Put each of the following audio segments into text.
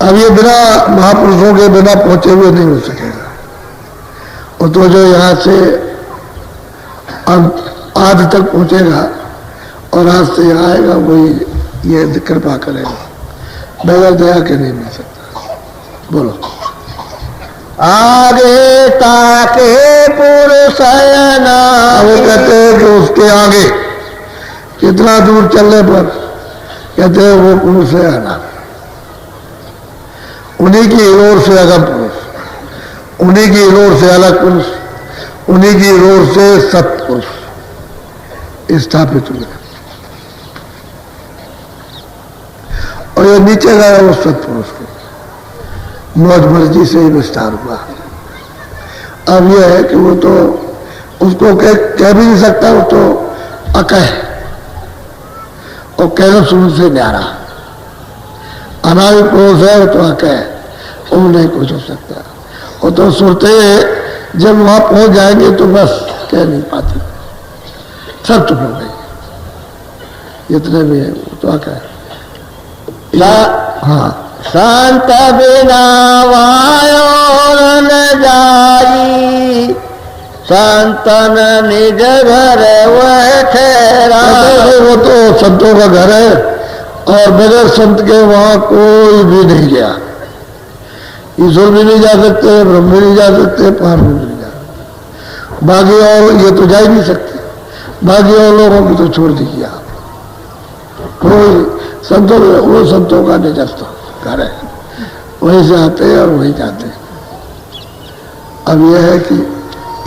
अब ये बिना महापुरुषों के बिना पहुंचे हुए नहीं हो सकेगा। और तो जो यहाँ से आज तक पहुंचेगा और आज से यहाँ आएगा वही ये कृपा करेगा, बगैर दया के नहीं मिल सकता। बोलो। आगे ताके पुरुष वो कहते हैं कि उसके आगे कितना दूर चलने पर कहते हैं वो पुरुष है ना, उन्हीं की ओर से अलग पुरुष, उन्हीं की ओर से अलग पुरुष, उन्हीं की ओर से सत्पुरुष स्थापित हुए। और ये नीचे गया उस सत्पुरुष को मौज मर्जी से ही विस्तार हुआ। अब यह है कि वो तो उसको कह भी नहीं सकता, वो तो अकह और कहना सुन से न्यारा अनादि पुरुष है, तो अकह वो नहीं कुछ हो सकता। वो तो सुनते जब वहां पहुंच जाएंगे तो बस कह नहीं पाती, सब चुप हो गई जितने भी है वो तो अकह। हाँ, संत बिना वायो न जाई, संतन निज घर वह ठहरा। वो तो संतों का घर है और बगैर संत के वहां कोई भी नहीं गया। ईश्वर भी नहीं जा सकते, ब्रह्म भी नहीं जा सकते, पार भी नहीं जा सकते। बाकी और ये तो जा ही नहीं सकते, बाकी और लोगों की तो छोड़ दीजिए आप। कोई संतों, वो संतों का निजस्थ घर है, वहीं से आते हैं और वहीं जाते हैं। अब यह है कि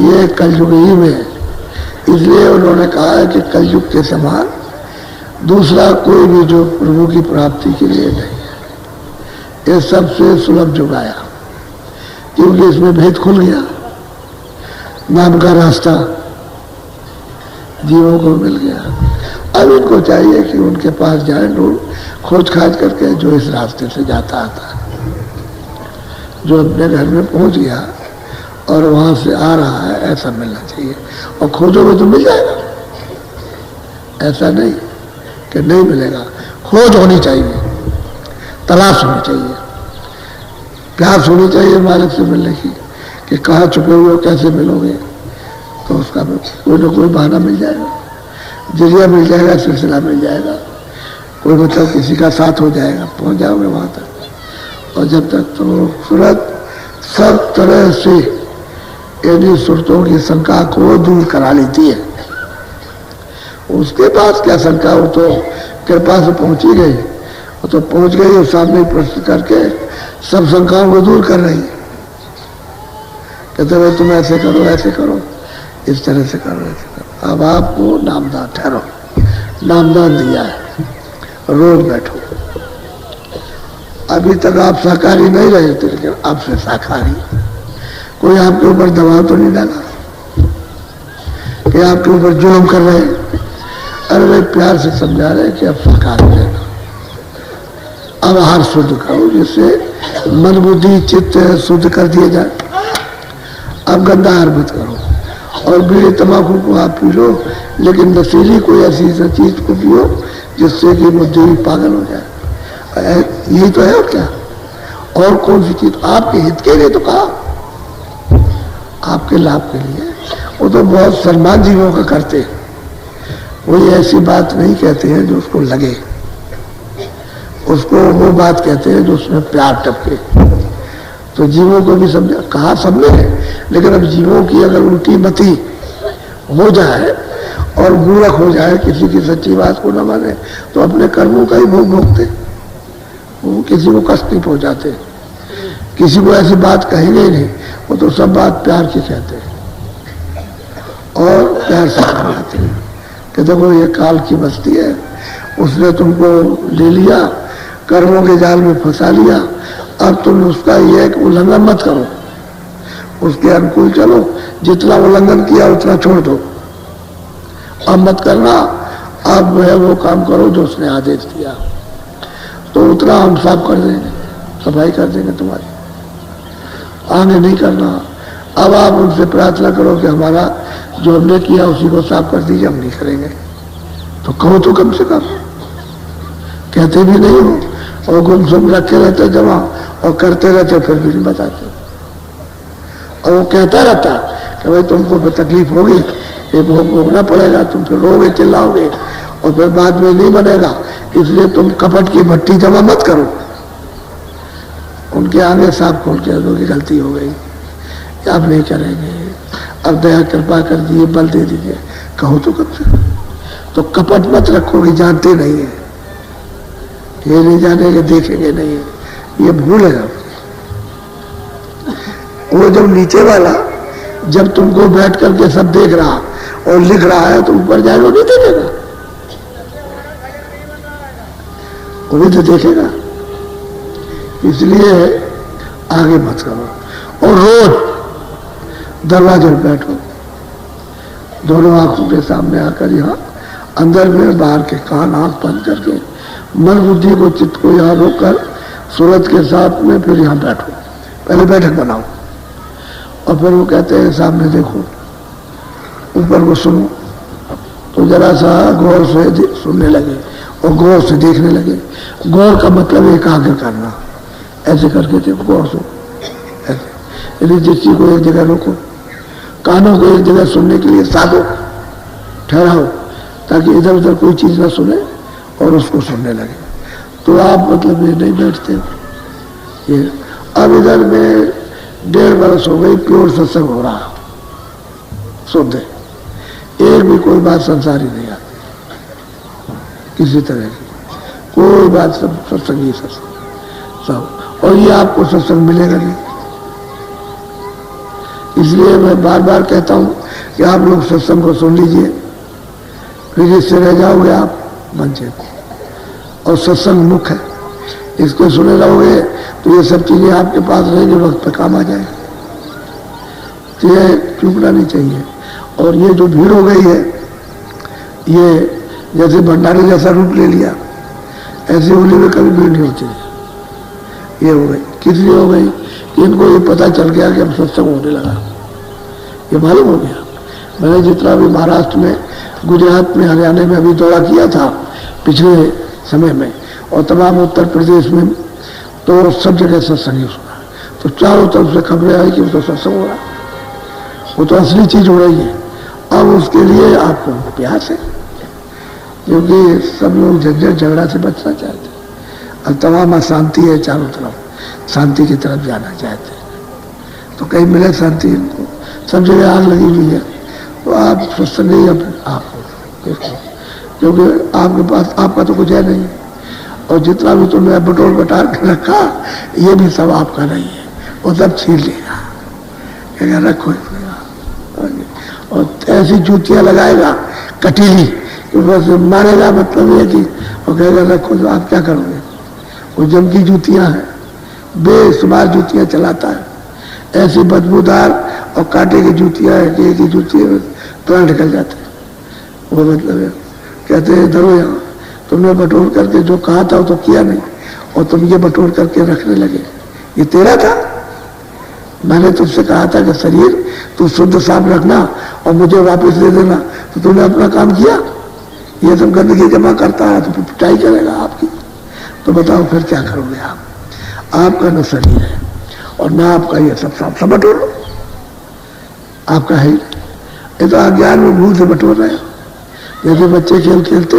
ये कलयुग ही में है, इसलिए उन्होंने कहा है कि कलयुग के समान दूसरा कोई भी जो प्रभु की प्राप्ति के लिए नहीं है। ये सबसे सुलभ युग आया क्योंकि इसमें भेद खुल गया, नाम का रास्ता जीवों को मिल गया। अब इनको चाहिए कि उनके पास जाए, लोग खोज खाज करके जो इस रास्ते से जाता आता है, जो अपने घर में पहुंच गया और वहां से आ रहा है, ऐसा मिलना चाहिए। और खोजोगे तो मिल जाएगा, ऐसा नहीं कि नहीं मिलेगा। खोज होनी चाहिए, तलाश होनी चाहिए, प्यास होनी चाहिए मालिक से मिलने की कि कहाँ छुपे हुए हो, कैसे मिलोगे। तो उसका कोई ना कोई बहाना मिल जाएगा, जरिया मिल जाएगा, सिलसिला मिल जाएगा, कोई मतलब किसी का साथ हो जाएगा, पहुंच जाओगे वहां तक। और जब तक तो सूरत सब तरह से यदि सुरतों की शंका को दूर करा लेती है, उसके पास क्या शंका, हो तो कृपा से पहुंची गई, वो तो पहुंच गई और सामने प्रश्न करके सब शंकाओं को दूर कर रही है। कहते भाई तुम ऐसे करो, ऐसे करो, इस तरह से करो, ऐसे करो। अब आपको नामदान ठहरो, नामदान दिया है, रोज बैठो। अभी तक आप शाकाहारी नहीं रहे थे, लेकिन आपसे शाकाहारी, कोई आपके ऊपर दबाव तो नहीं डाला कि आपके ऊपर जुल्म कर रहे हैं। अरे भाई प्यार से समझा रहे कि अब शाकाहारी रहना, अब आहार शुद्ध करो जिससे मन बुद्धि चित्त शुद्ध कर दिए जाए। अब गंदा आहार मत करो, और बीड़ी तंबाकू को आप पी लो, लेकिन नशीली कोई ऐसी चीज को पियो जिससे कि बुद्धि पागल हो जाए। यही तो है और क्या, और कौन सी चीज आपके हित के लिए तो कहा, आपके लाभ के लिए। वो तो बहुत सम्मान जीवों का करते हैं, कोई ऐसी बात नहीं कहते हैं जो उसको लगे, उसको वो बात कहते हैं जो उसमें प्यार टपके। तो जीवों को भी समझा, कहा सबने है, लेकिन अब जीवों की अगर उल्टी मति हो जाए और मूर्ख हो जाए, किसी की सच्ची बात को न माने, तो अपने कर्मों का ही भोग भोगते, वो किसी को कष्ट नहीं पहुंचाते, किसी को ऐसी बात कहेंगे ही नहीं, वो तो सब बात प्यार की कहते हैं और प्यार से करवाते हैं कि देखो ये काल की बस्ती है, उसने तुमको ले लिया, कर्मों के जाल में फंसा लिया, अब तुम उसका ये उल्लंघन मत करो, उसके अनुकूल चलो, जितना उल्लंघन किया उतना छोड़ दो, अब मत करना, अब जो है वो काम करो जो उसने आदेश दिया, तो उतना हम साफ कर देंगे, सफाई कर देंगे तुम्हारी, आगे नहीं करना। अब आप उनसे प्रार्थना करो कि हमारा जो हमने किया उसी को साफ कर दीजिए, हम नहीं करेंगे। तो कहो तो कम से कम, कहते भी नहीं हो, और गुमसुम रखे रहते जमा और करते रहते, फिर भी नहीं बताते। और वो कहता रहता कि भाई तुमको तकलीफ होगी, ये भोगना पड़ेगा, तुम फिर रोगे चिल्लाओगे और फिर बाद में नहीं बनेगा, इसलिए तुम कपट की भट्टी जमा मत करो। उनके आगे साफ खोल के दो कि गलती हो गई, अब नहीं करेंगे, अब दया कृपा कर दिए, बल दे दीजिए। कहो तो कब से, तो कपट मत रखोगे, जानते नहीं है, ये नहीं जानेंगे, देखेंगे नहीं है, ये भूल है। वो जब नीचे वाला जब तुमको बैठ करके सब देख रहा और लिख रहा है तो ऊपर जाएगा, नहीं देखेगा, वो भी तो देखेगा। इसलिए आगे मत करो और रोज दरवाजे पर बैठो, दोनों आंखों के सामने आकर यहाँ अंदर में, बाहर के कान आंख बंद करके मन बुद्धि को चित्त को यहाँ रोककर सूरत के साथ में फिर यहाँ बैठो, पहले बैठक बनाओ और फिर वो कहते हैं सामने देखो, ऊपर को सुनो, तो जरा सा गौर से सुनने लगे और गौर से देखने लगे। गौर का मतलब एकाग्र करना, ऐसे करके देखो, गौर से ऐसे, यदि दृष्टि को एक जगह रोको, कानों को एक जगह सुनने के लिए साधो, ठहराओ, ताकि इधर उधर कोई चीज ना सुने और उसको सुनने लगे। तो आप मतलब ये नहीं बैठते हो। ये अब इधर में 1.5 वर्ष हो गई प्योर सत्संग हो रहा, शुद्ध है, एक भी कोई बात संसारी नहीं आती किसी तरह की, कोई बात, सब सत्संग ही सत्संग सब। और ये आपको सत्संग मिलेगा नहीं। इसलिए मैं बार बार कहता हूं कि आप लोग सत्संग को सुन लीजिए, फिर इससे रह जाओगे आप वंचित। और सत्संग मुख्य है, इसको सुने रहोगे तो ये सब चीजें आपके पास रहेंगे, वक्त पे काम आ जाएगी। तो ये चूकना नहीं चाहिए। और ये जो भीड़ हो गई है, ये जैसे भंडारे जैसा रूप ले लिया, ऐसी होली में कभी भीड़ नहीं होती। ये हो गई, किस लिए हो गई? इनको ये पता चल गया कि अब सत्संग होने लगा, ये मालूम हो गया। मैंने जितना भी महाराष्ट्र में, गुजरात में, हरियाणा में अभी दौरा किया था पिछले समय में, और तमाम उत्तर प्रदेश में, तो सब जगह सत्संग ही सुना। तो चारों तरफ से खबरें आई कि वो तो सत्संग हो रहा, वो तो असली चीज हो रही है। अब उसके लिए आपको प्यास है, क्योंकि सब लोग झंझट झगड़ा से बचना चाहते हैं। अब तमाम अशांति है चारों तरफ, शांति की तरफ जाना चाहते हैं। तो कहीं मिले शांति इनको, सब जगह आग लगी हुई है। तो आप सत्संग ही आपको, क्योंकि आपके पास आपका तो कुछ है नहीं, और जितना भी तुमने बटोर बटार के रखा, ये भी सब आपका नहीं है, वो सब छीन लेगा, कहेगा रखो। और ऐसी जूतियां लगाएगा कटीली, बस मारेगा, मतलब ये कि, और कहेगा रखो। तो आप क्या करोगे? वो जम की जूतियां हैं, बेशुमार जूतियां चलाता है, ऐसी बदबूदार और कांटे की जूतियां है कि एक ही जूती प्राण निकल जाते हैं। वो मतलब है, कहते हैं धरो यहाँ, तुमने बटोर करके जो कहा था वो तो किया नहीं, और तुम ये बटोर करके रखने लगे, ये तेरा था। मैंने तुझसे कहा था कि शरीर तू शुद्ध साफ रखना और मुझे वापस दे देना, तो तूने अपना काम किया। ये सब गंदगी जमा करता है तो पिटाई करेगा आपकी। तो बताओ फिर क्या करोगे आप? आपका न शरीर है और ना आपका ये सब बटोर लो, आपका है। ये तो अज्ञान में भूल से बटोर रहे हैं। जैसे बच्चे खेल खेलते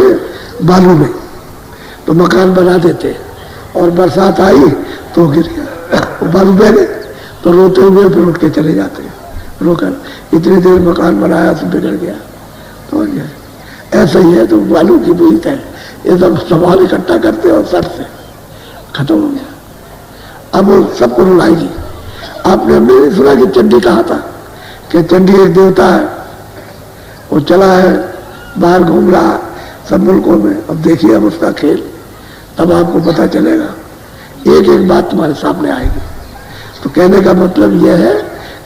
बालू में, तो मकान बना देते और बरसात आई तो गिर गया, वो बालू बह गए, तो रोते हुए फिर उठ के चले जाते हैं रोकर, इतनी देर मकान बनाया तो बिगड़ गया। तो ऐसा ही है, तो बालू की भूत है, ये सब सामान इकट्ठा करते और सर से खत्म हो गया। अब वो सबको रुलाएगी। आपने नहीं सुना कि चंडी कहा था कि चंडी एक देवता है, वो चला है, बाहर घूम रहा सब मुल्कों में। अब देखिए अब उसका खेल, तब आपको पता चलेगा, एक एक बात तुम्हारे सामने आएगी। तो कहने का मतलब यह है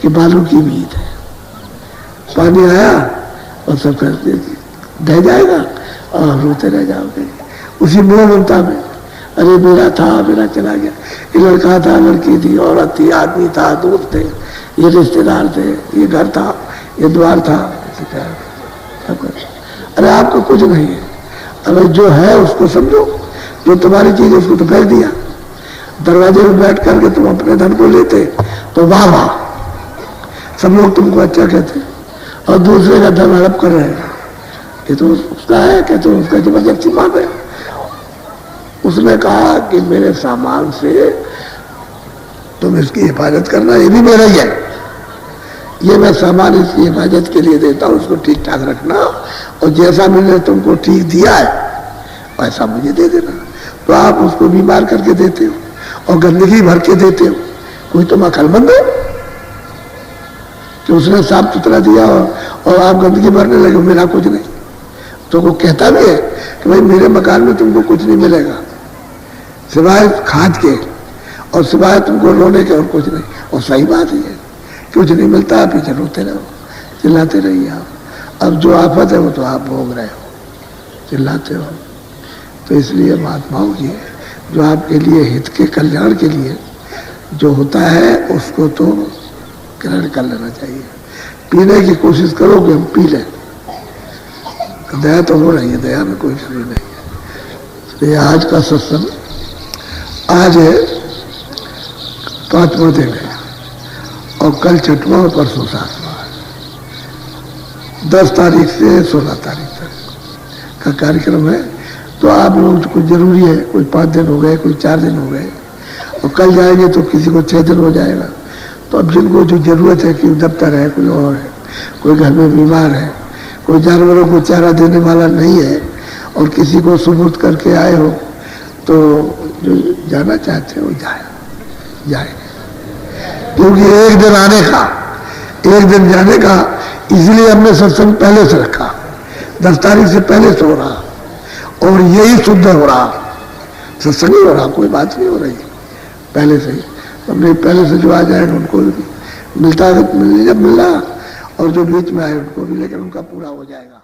कि बालू की भीत है, पानी आया और सब करते ढह जाएगा और रोते रह जाओगे उसी मोह ममता में। अरे मेरा था, मेरा चला गया, ये लड़का था, लड़की थी, औरत थी, आदमी था, दोस्त थे, ये रिश्तेदार थे, ये घर था, ये द्वार था, अरे आपको कुछ नहीं है। अरे जो है उसको समझो, जो तुम्हारी चीज है उसको तो फेंक दिया। दरवाजे में बैठ करके तुम अपने धन को लेते तो वाह वाह, सब लोग तुमको अच्छा कहते, और दूसरे का धन हड़प कर रहे हैं, ये तो उसका है, कहते उसका जबरदस्ती मार रहे। उसने कहा कि मेरे सामान से तुम इसकी हिफाजत करना, ये भी मेरा ही है, ये मैं सामान इसकी हिफाजत के लिए देता हूँ, उसको ठीक ठाक रखना, और जैसा मैंने तुमको ठीक दिया है वैसा मुझे दे देना। तो आप उसको बीमार करके देते हो और गंदगी भर के देते हो, कोई तुम अकलमंद हो कि उसने साफ सुथरा दिया और आप गंदगी भरने लगे, मेरा कुछ नहीं। तो वो कहता भी है कि भाई मेरे मकान में तुमको कुछ नहीं मिलेगा सिवाय खाद के और सिवाय तुमको रोने के, और कुछ नहीं। और सही बात ही है, कुछ नहीं मिलता, आप पीछे रोते रहो, चिल्लाते रहिए आप। अब जो आफत है वो तो आप भोग रहे हो, चिल्लाते हो। तो इसलिए महात्माओं की जो आपके लिए हित के कल्याण के लिए जो होता है उसको तो ग्रहण कर लेना चाहिए। पीने की कोशिश करो कि हम पी लें, दया तो हो रही है, दया में कोई कमी नहीं है। तो ये आज का सत्संग, आज है 5वां दिन है और कल 6वां और परसों 7वां, 10 तारीख से 16 तारीख तक का कार्यक्रम है। तो आप लोग कुछ जरूरी है, कोई 5 दिन हो गए, कोई 4 दिन हो गए, और कल जाएंगे तो किसी को 6 दिन हो जाएगा। तो अब जिनको जो जरूरत है कि दफ्तर है, कोई और है, कोई घर में बीमार है, कोई जानवरों को चारा देने वाला नहीं है, और किसी को सुबुर्द करके आए हो, तो जो जाना चाहते हो जाए, क्योंकि एक दिन आने का, एक दिन जाने का, इसलिए हमने सत्संग पहले से रखा, 10 तारीख से पहले से हो रहा, और यही शुद्ध हो रहा, सत्संग ही हो रहा, कोई बात नहीं हो रही पहले से ही। हमने पहले से जो आ जाएगा उनको भी मिलता है, जब मिला, और जो बीच में आए उनको भी, लेकिन उनका पूरा हो जाएगा।